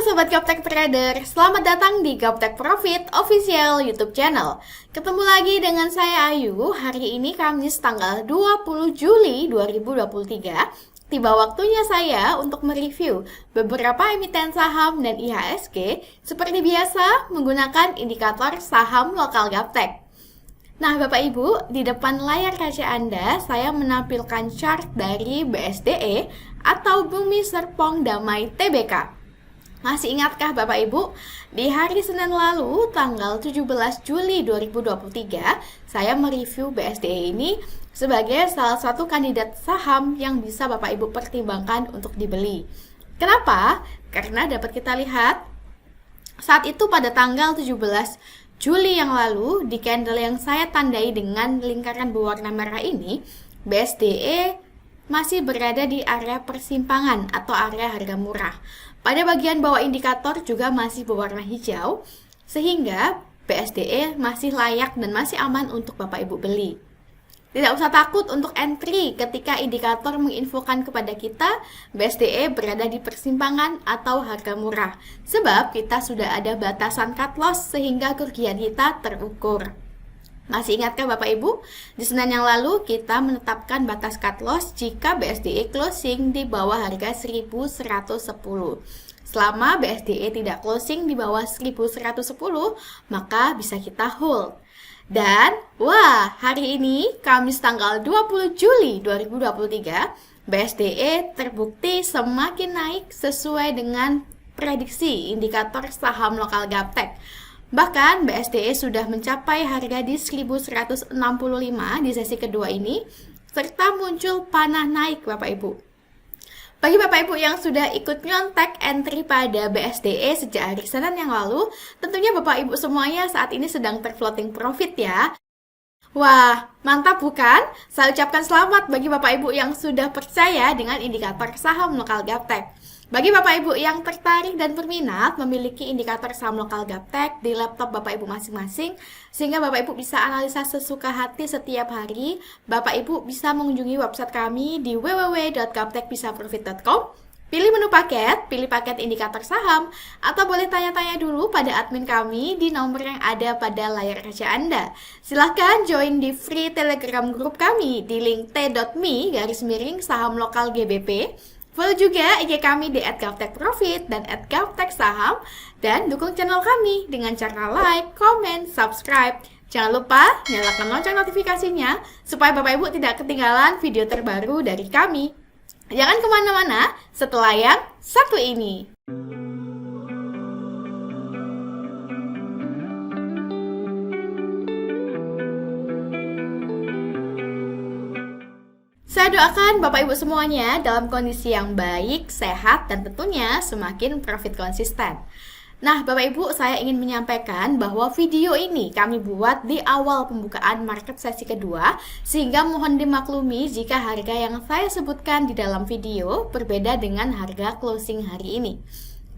Sobat Gaptek Trader, selamat datang di Gaptek Profit Official YouTube channel. Ketemu lagi dengan saya Ayu. Hari ini Kamis tanggal 20 Juli 2023. Tiba waktunya saya untuk mereview beberapa emiten saham dan IHSG seperti biasa menggunakan indikator saham lokal Gaptek. Nah, Bapak Ibu, di depan layar kaca Anda, saya menampilkan chart dari BSDE atau Bumi Serpong Damai Tbk. Masih ingatkah Bapak Ibu? Di hari Senin lalu, tanggal 17 Juli 2023, saya mereview BSDE ini sebagai salah satu kandidat saham yang bisa Bapak Ibu pertimbangkan untuk dibeli. Kenapa? Karena dapat kita lihat, saat itu pada tanggal 17 Juli yang lalu, di candle yang saya tandai dengan lingkaran berwarna merah ini, BSDE masih berada di area persimpangan atau area harga murah. Pada bagian bawah indikator juga masih berwarna hijau, sehingga BSDE masih layak dan masih aman untuk Bapak Ibu beli. Tidak usah takut untuk entry ketika indikator menginfokan kepada kita BSDE berada di persimpangan atau harga murah, sebab kita sudah ada batasan cut loss sehingga kerugian kita terukur. Masih ingatkah Bapak Ibu? Di Senin yang lalu kita menetapkan batas cut loss jika BSDE closing di bawah harga 1110. Selama BSDE tidak closing di bawah 1110, maka bisa kita hold. Dan, wah, hari ini Kamis tanggal 20 Juli 2023, BSDE terbukti semakin naik sesuai dengan prediksi indikator saham lokal Gaptek. Bahkan BSDE sudah mencapai harga di 1165 di sesi kedua ini, serta muncul panah naik Bapak Ibu. Bagi Bapak Ibu yang sudah ikut nyontek entry pada BSDE sejak hari Senin yang lalu, tentunya Bapak Ibu semuanya saat ini sedang terfloating profit ya. Wah, mantap bukan? Saya ucapkan selamat bagi Bapak Ibu yang sudah percaya dengan indikator saham lokal Gaptek. Bagi Bapak Ibu yang tertarik dan berminat memiliki indikator saham lokal Gaptek di laptop Bapak Ibu masing-masing, sehingga Bapak Ibu bisa analisa sesuka hati setiap hari, Bapak Ibu bisa mengunjungi website kami di www.gaptekbisaprofit.com. Pilih menu paket, pilih paket indikator saham, atau boleh tanya-tanya dulu pada admin kami di nomor yang ada pada layar kaca Anda. Silahkan join di free telegram group kami di link t.me/saham lokal GBP. Follow juga IG kami di @gaptekprofit dan @gapteksaham, dan dukung channel kami dengan cara like, comment, subscribe. Jangan lupa nyalakan lonceng notifikasinya supaya Bapak Ibu tidak ketinggalan video terbaru dari kami. Jangan kemana-mana setelah yang satu ini. Saya doakan Bapak Ibu semuanya dalam kondisi yang baik, sehat, dan tentunya semakin profit konsisten. Nah, Bapak Ibu, saya ingin menyampaikan bahwa video ini kami buat di awal pembukaan market sesi kedua, sehingga mohon dimaklumi jika harga yang saya sebutkan di dalam video berbeda dengan harga closing hari ini.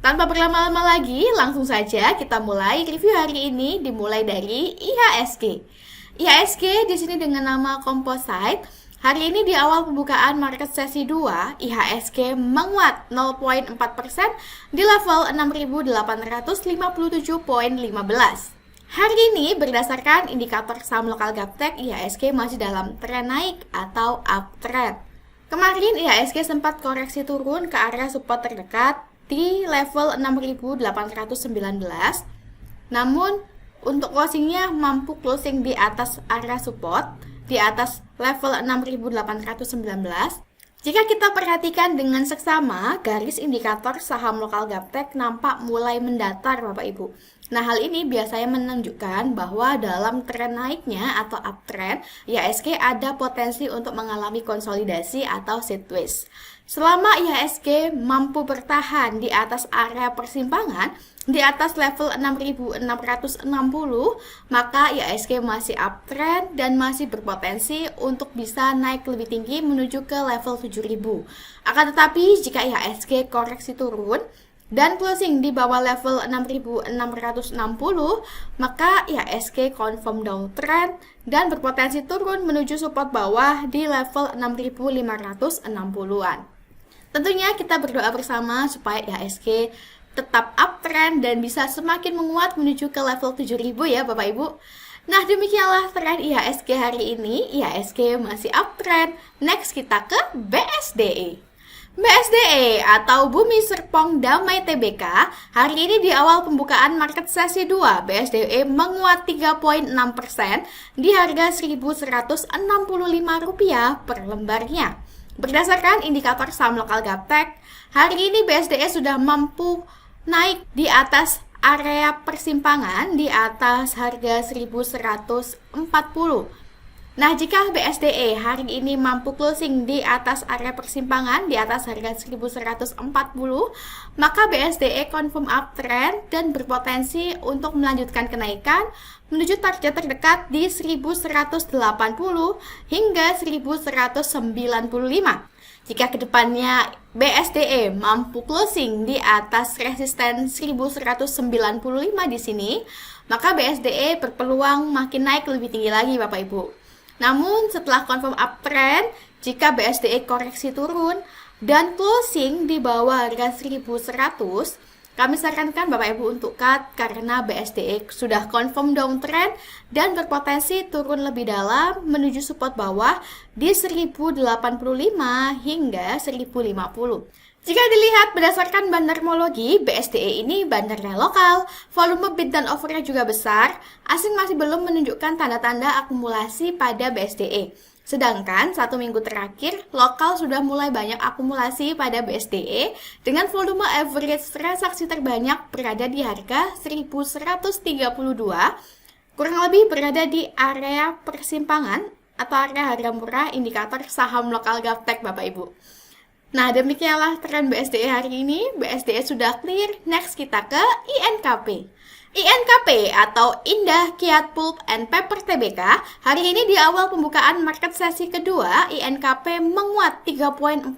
Tanpa berlama-lama lagi, langsung saja kita mulai review hari ini, dimulai dari IHSG. IHSG di sini dengan nama Composite. Hari ini di awal pembukaan market sesi 2, IHSG menguat 0,4% di level 6.857,15. Hari ini berdasarkan indikator saham lokal Gaptek, IHSG masih dalam tren naik atau uptrend. Kemarin IHSG sempat koreksi turun ke area support terdekat di level 6.819. Namun untuk closingnya mampu closing di atas area support di atas level 6.819. Jika kita perhatikan dengan seksama, garis indikator saham lokal Gaptek nampak mulai mendatar Bapak Ibu. Nah, hal ini biasanya menunjukkan bahwa dalam tren naiknya atau uptrend, IHSG ada potensi untuk mengalami konsolidasi atau sideways. Selama IHSG mampu bertahan di atas area persimpangan, di atas level 6.660, maka IHSG masih uptrend dan masih berpotensi untuk bisa naik lebih tinggi menuju ke level 7.000. Akan tetapi, jika IHSG koreksi turun dan closing di bawah level 6.660, maka IHSG confirm downtrend dan berpotensi turun menuju support bawah di level 6.560-an. Tentunya kita berdoa bersama supaya IHSG tetap uptrend dan bisa semakin menguat menuju ke level 7.000 ya Bapak Ibu. Nah, demikianlah tren IHSG hari ini. IHSG masih uptrend. Next kita ke BSDE. BSDE atau Bumi Serpong Damai Tbk, hari ini di awal pembukaan market sesi 2, BSDE menguat 3,6% di harga Rp1.165 per lembarnya. Berdasarkan indikator saham lokal Gaptek, hari ini BSDE sudah mampu naik di atas area persimpangan di atas harga 1.140. Nah, jika BSDE hari ini mampu closing di atas area persimpangan di atas harga 1.140, maka BSDE confirm uptrend dan berpotensi untuk melanjutkan kenaikan menuju target terdekat di 1.180 hingga 1.195. Jika kedepannya BSDE mampu closing di atas resisten 1.195 di sini, maka BSDE berpeluang makin naik lebih tinggi lagi Bapak Ibu. Namun setelah confirm uptrend, jika BSDE koreksi turun dan closing di bawah harga 1.100, kami sarankan Bapak Ibu untuk cut karena BSDE sudah confirm downtrend dan berpotensi turun lebih dalam menuju support bawah di 1.085 hingga 1.050. Jika dilihat berdasarkan bandarmologi, BSDE ini bandarnya lokal, volume bid dan offernya juga besar, asing masih belum menunjukkan tanda-tanda akumulasi pada BSDE. Sedangkan 1 minggu terakhir, lokal sudah mulai banyak akumulasi pada BSDE dengan volume average transaksi terbanyak berada di harga 1.132, kurang lebih berada di area persimpangan atau area harga murah indikator saham lokal Gaptek Bapak Ibu. Nah, demikianlah tren BSDE hari ini. BSDE sudah clear. Next kita ke INKP. INKP atau Indah Kiat Pulp and Paper Tbk, hari ini di awal pembukaan market sesi kedua, INKP menguat 3,4%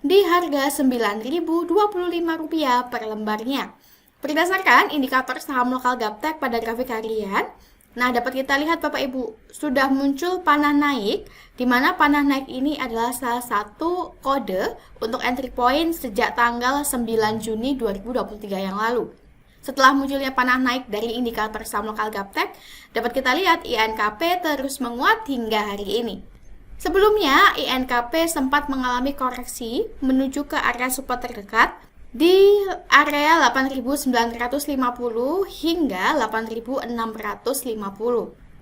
di harga Rp9.025 per lembarnya. Berdasarkan indikator saham lokal Gaptek pada grafik harian, nah, dapat kita lihat Bapak Ibu, sudah muncul panah naik, di mana panah naik ini adalah salah satu kode untuk entry point sejak tanggal 9 Juni 2023 yang lalu. Setelah munculnya panah naik dari indikator saham lokal Gaptek, dapat kita lihat INKP terus menguat hingga hari ini. Sebelumnya, INKP sempat mengalami koreksi menuju ke area support terdekat di area 8.950 hingga 8.650.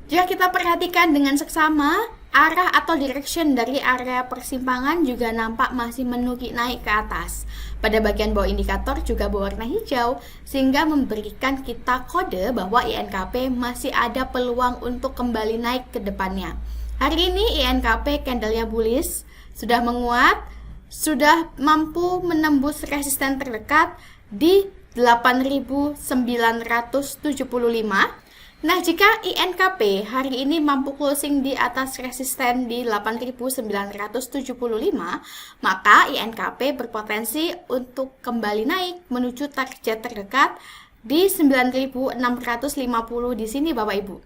Jika kita perhatikan dengan seksama, arah atau direction dari area persimpangan juga nampak masih menukik naik ke atas. Pada bagian bawah indikator juga berwarna hijau, sehingga memberikan kita kode bahwa INKP masih ada peluang untuk kembali naik ke depannya. Hari ini INKP candlenya bullish, sudah menguat, sudah mampu menembus resisten terdekat di 8.975. Nah, jika INKP hari ini mampu closing di atas resisten di 8.975, maka INKP berpotensi untuk kembali naik menuju target terdekat di 9.650 di sini Bapak Ibu.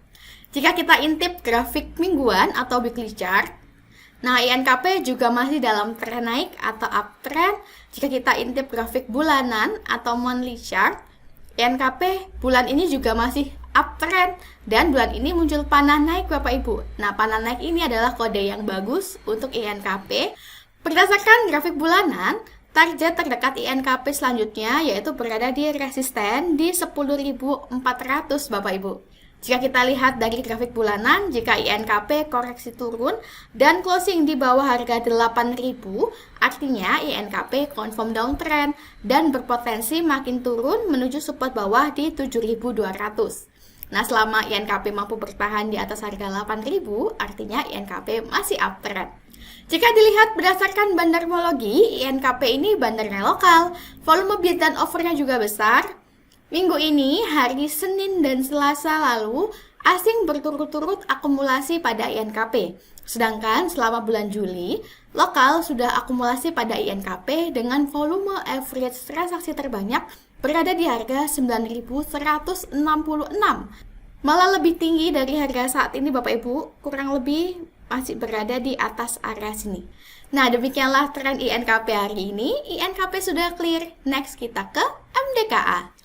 Jika kita intip grafik mingguan atau weekly chart, nah, INKP juga masih dalam tren naik atau uptrend. Jika kita intip grafik bulanan atau monthly chart, INKP bulan ini juga masih uptrend dan bulan ini muncul panah naik Bapak Ibu. Nah, panah naik ini adalah kode yang bagus untuk INKP. Berdasarkan grafik bulanan, target terdekat INKP selanjutnya yaitu berada di resisten di 10.400 Bapak Ibu. Jika kita lihat dari grafik bulanan, jika INKP koreksi turun dan closing di bawah harga 8.000, artinya INKP confirm downtrend dan berpotensi makin turun menuju support bawah di 7.200. Nah, selama INKP mampu bertahan di atas harga 8.000, artinya INKP masih uptrend. Jika dilihat berdasarkan bandarmologi, INKP ini bandarnya lokal, volume bid dan offernya juga besar. Minggu ini, hari Senin dan Selasa lalu, asing berturut-turut akumulasi pada INKP. Sedangkan selama bulan Juli, lokal sudah akumulasi pada INKP dengan volume average transaksi terbanyak berada di harga 9.166. Malah lebih tinggi dari harga saat ini Bapak Ibu, kurang lebih masih berada di atas area sini. Nah, demikianlah tren INKP hari ini. INKP sudah clear. Next kita ke MDKA.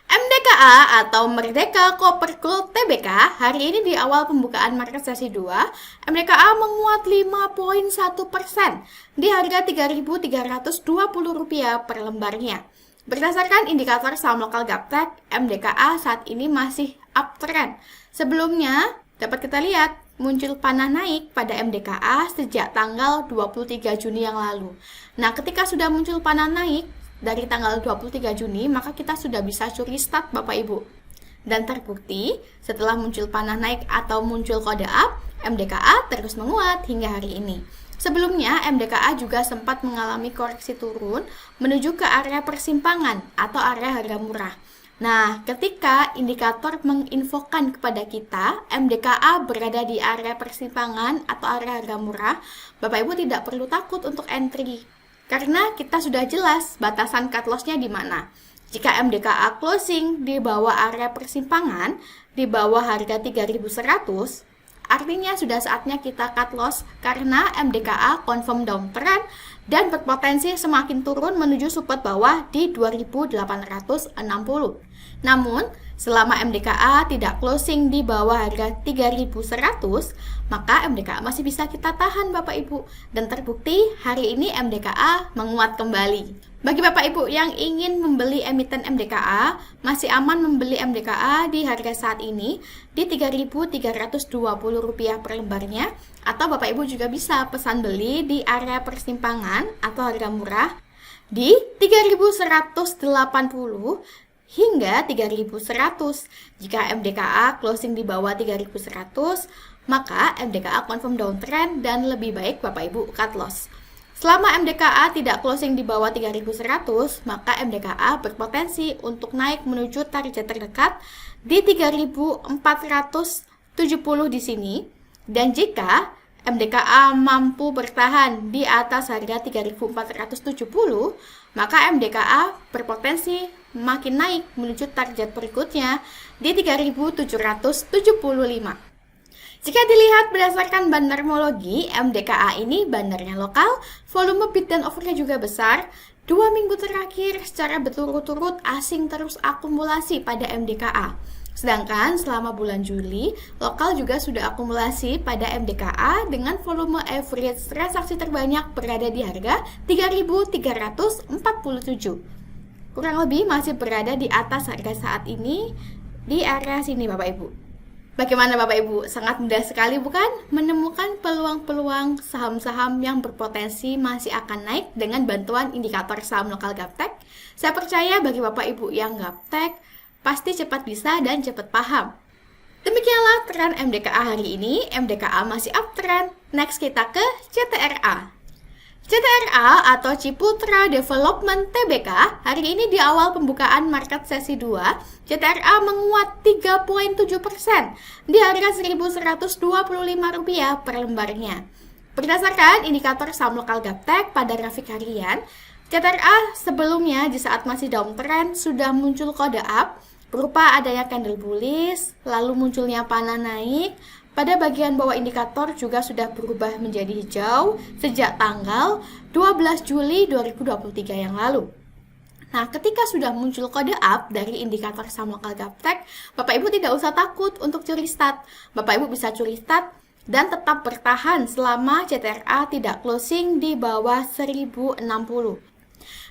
MDKA atau Merdeka Copper Gold Tbk hari ini di awal pembukaan market sesi 2, MDKA menguat 5,1% di harga Rp3.320 per lembarnya. Berdasarkan indikator saham lokal Gaptek, MDKA saat ini masih uptrend. Sebelumnya dapat kita lihat muncul panah naik pada MDKA sejak tanggal 23 Juni yang lalu. Nah, ketika sudah muncul panah naik dari tanggal 23 Juni, maka kita sudah bisa curi start Bapak Ibu. Dan terbukti, setelah muncul panah naik atau muncul kode up, MDKA terus menguat hingga hari ini. Sebelumnya, MDKA juga sempat mengalami koreksi turun menuju ke area persimpangan atau area harga murah. Nah, ketika indikator menginfokan kepada kita, MDKA berada di area persimpangan atau area harga murah, Bapak Ibu tidak perlu takut untuk entry. Karena kita sudah jelas batasan cut loss-nya di mana. Jika MDKA closing di bawah area persimpangan, di bawah harga 3.100, artinya sudah saatnya kita cut loss karena MDKA confirm downtrend dan berpotensi semakin turun menuju support bawah di 2.860. Namun, selama MDKA tidak closing di bawah harga 3.100, maka MDKA masih bisa kita tahan Bapak Ibu. Dan terbukti hari ini MDKA menguat kembali. Bagi Bapak Ibu yang ingin membeli emiten MDKA, masih aman membeli MDKA di harga saat ini di Rp3.320 per lembarnya, atau Bapak Ibu juga bisa pesan beli di area persimpangan atau harga murah di 3.180 hingga 3.100. Jika MDKA closing di bawah 3.100, maka MDKA confirm downtrend dan lebih baik Bapak Ibu cut loss. Selama MDKA tidak closing di bawah 3.100, maka MDKA berpotensi untuk naik menuju target terdekat di 3.470 di sini. Dan jika MDKA mampu bertahan di atas harga 3.470, maka MDKA berpotensi makin naik menuju target berikutnya di 3.775. Jika dilihat berdasarkan bandarmologi, MDKA ini bandarnya lokal, volume bid dan offernya juga besar. 2 minggu terakhir secara berturut-turut asing terus akumulasi pada MDKA. Sedangkan selama bulan Juli, lokal juga sudah akumulasi pada MDKA dengan volume average transaksi terbanyak berada di harga 3.347. Kurang lebih masih berada di atas harga saat ini di area sini Bapak Ibu. Bagaimana Bapak Ibu? Sangat mudah sekali bukan? Menemukan peluang-peluang saham-saham yang berpotensi masih akan naik dengan bantuan indikator saham lokal Gaptek. Saya percaya bagi Bapak Ibu yang Gaptek, pasti cepat bisa dan cepat paham. Demikianlah tren MDKA hari ini. MDKA masih uptrend. Next kita ke CTRA. CTRA atau Ciputra Development Tbk hari ini di awal pembukaan market sesi 2, CTRA menguat 3,7% di harga Rp1.125 per lembarnya. Berdasarkan indikator saham lokal Gaptek pada grafik harian, CTRA sebelumnya di saat masih downtrend sudah muncul kode up berupa adanya candle bullish, lalu munculnya panah naik. Pada bagian bawah indikator juga sudah berubah menjadi hijau sejak tanggal 12 Juli 2023 yang lalu. Nah, ketika sudah muncul kode up dari indikator saham lokal Gaptek, Bapak Ibu tidak usah takut untuk curi start. Bapak Ibu bisa curi start dan tetap bertahan selama CTRA tidak closing di bawah 1060.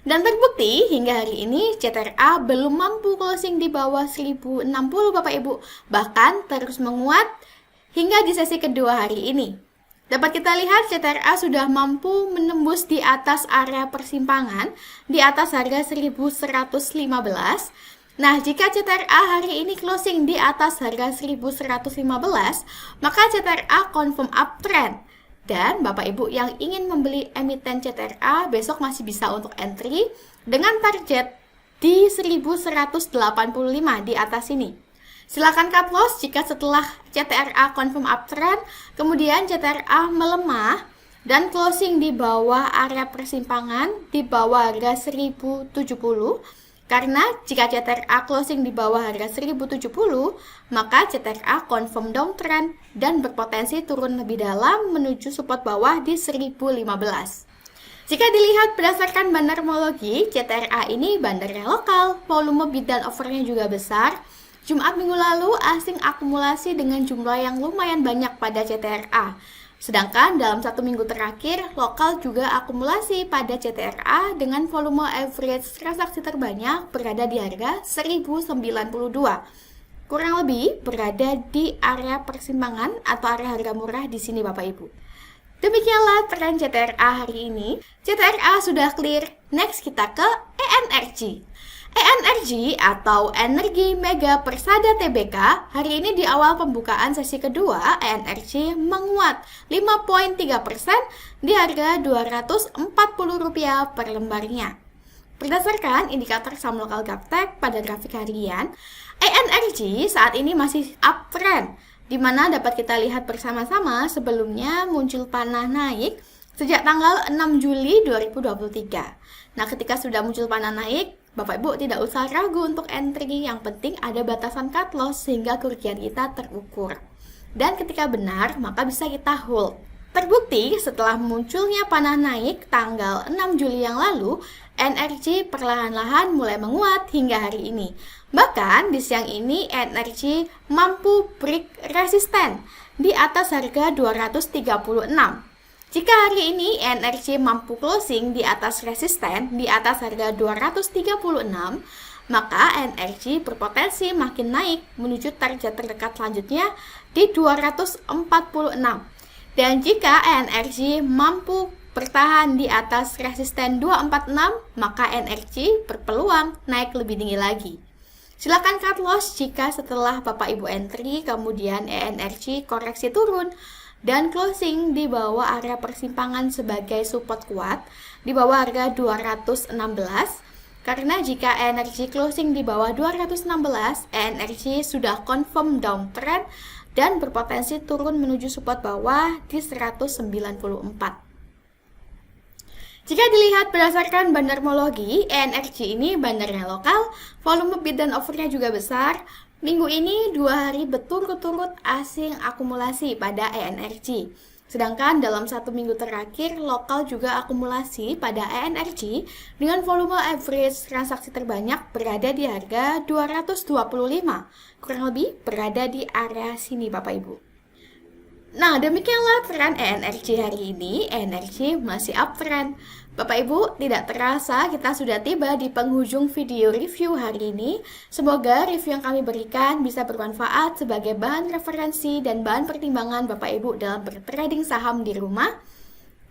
Dan terbukti hingga hari ini CTRA belum mampu closing di bawah 1060 Bapak Ibu, bahkan terus menguat hingga di sesi kedua hari ini. Dapat kita lihat CTRA sudah mampu menembus di atas area persimpangan di atas harga 1115. Nah, jika CTRA hari ini closing di atas harga 1115, maka CTRA confirm uptrend. Dan Bapak Ibu yang ingin membeli emiten CTRA besok masih bisa untuk entry dengan target di 1185 di atas ini. Silakan cut loss jika setelah CTRA confirm uptrend, kemudian CTRA melemah dan closing di bawah area persimpangan di bawah harga 1070. Karena jika CTRA closing di bawah harga 1070, maka CTRA confirm downtrend dan berpotensi turun lebih dalam menuju support bawah di 1015. Jika dilihat berdasarkan bandarmologi, CTRA ini bandar yang lokal, volume bid dan offernya juga besar. Jumat minggu lalu, asing akumulasi dengan jumlah yang lumayan banyak pada CTRA. Sedangkan dalam 1 minggu terakhir, lokal juga akumulasi pada CTRA dengan volume average transaksi terbanyak berada di harga 1092. Kurang lebih berada di area persimpangan atau area harga murah di sini Bapak Ibu. Demikianlah tren CTRA hari ini. CTRA sudah clear, next kita ke ENRG. ENRG atau Energi Mega Persada Tbk, hari ini di awal pembukaan sesi kedua, ENRG menguat 5,3% di harga Rp240 per lembarnya. Berdasarkan indikator saham lokal Gaptek pada grafik harian, ENRG saat ini masih uptrend, di mana dapat kita lihat bersama-sama sebelumnya muncul panah naik sejak tanggal 6 Juli 2023. Nah, ketika sudah muncul panah naik, Bapak Ibu tidak usah ragu untuk entry, yang penting ada batasan cut loss sehingga kerugian kita terukur. Dan ketika benar, maka bisa kita hold. Terbukti setelah munculnya panah naik tanggal 6 Juli yang lalu, ENRG perlahan-lahan mulai menguat hingga hari ini. Bahkan di siang ini ENRG mampu break resisten di atas harga 236. Jika hari ini ENRG mampu closing di atas resisten di atas harga 236, maka ENRG berpotensi makin naik menuju target terdekat selanjutnya di 246. Dan jika ENRG mampu bertahan di atas resisten 246, maka ENRG berpeluang naik lebih tinggi lagi. Silakan cut loss jika setelah Bapak Ibu entry kemudian ENRG koreksi turun dan closing di bawah area persimpangan sebagai support kuat di bawah harga 216. Karena jika ENRG closing di bawah 216, ENRG sudah confirm downtrend dan berpotensi turun menuju support bawah di 194. Jika dilihat berdasarkan bandarmologi, ENRG ini bandarnya lokal, volume bid dan offernya juga besar. Minggu ini 2 hari berturut-turut asing akumulasi pada ENRG. Sedangkan dalam 1 minggu terakhir, lokal juga akumulasi pada ENRG dengan volume average transaksi terbanyak berada di harga 225. Kurang lebih berada di area sini Bapak Ibu. Nah, demikianlah tren ENRG hari ini. ENRG masih uptrend. Bapak Ibu, tidak terasa kita sudah tiba di penghujung video review hari ini. Semoga review yang kami berikan bisa bermanfaat sebagai bahan referensi dan bahan pertimbangan Bapak Ibu dalam bertrading saham di rumah.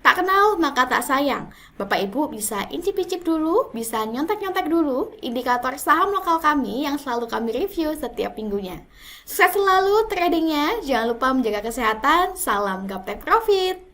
Tak kenal maka tak sayang. Bapak Ibu bisa incip-incip dulu, bisa nyontek-nyontek dulu indikator saham lokal kami yang selalu kami review setiap minggunya. Sukses selalu tradingnya, jangan lupa menjaga kesehatan, salam Gaptek Profit!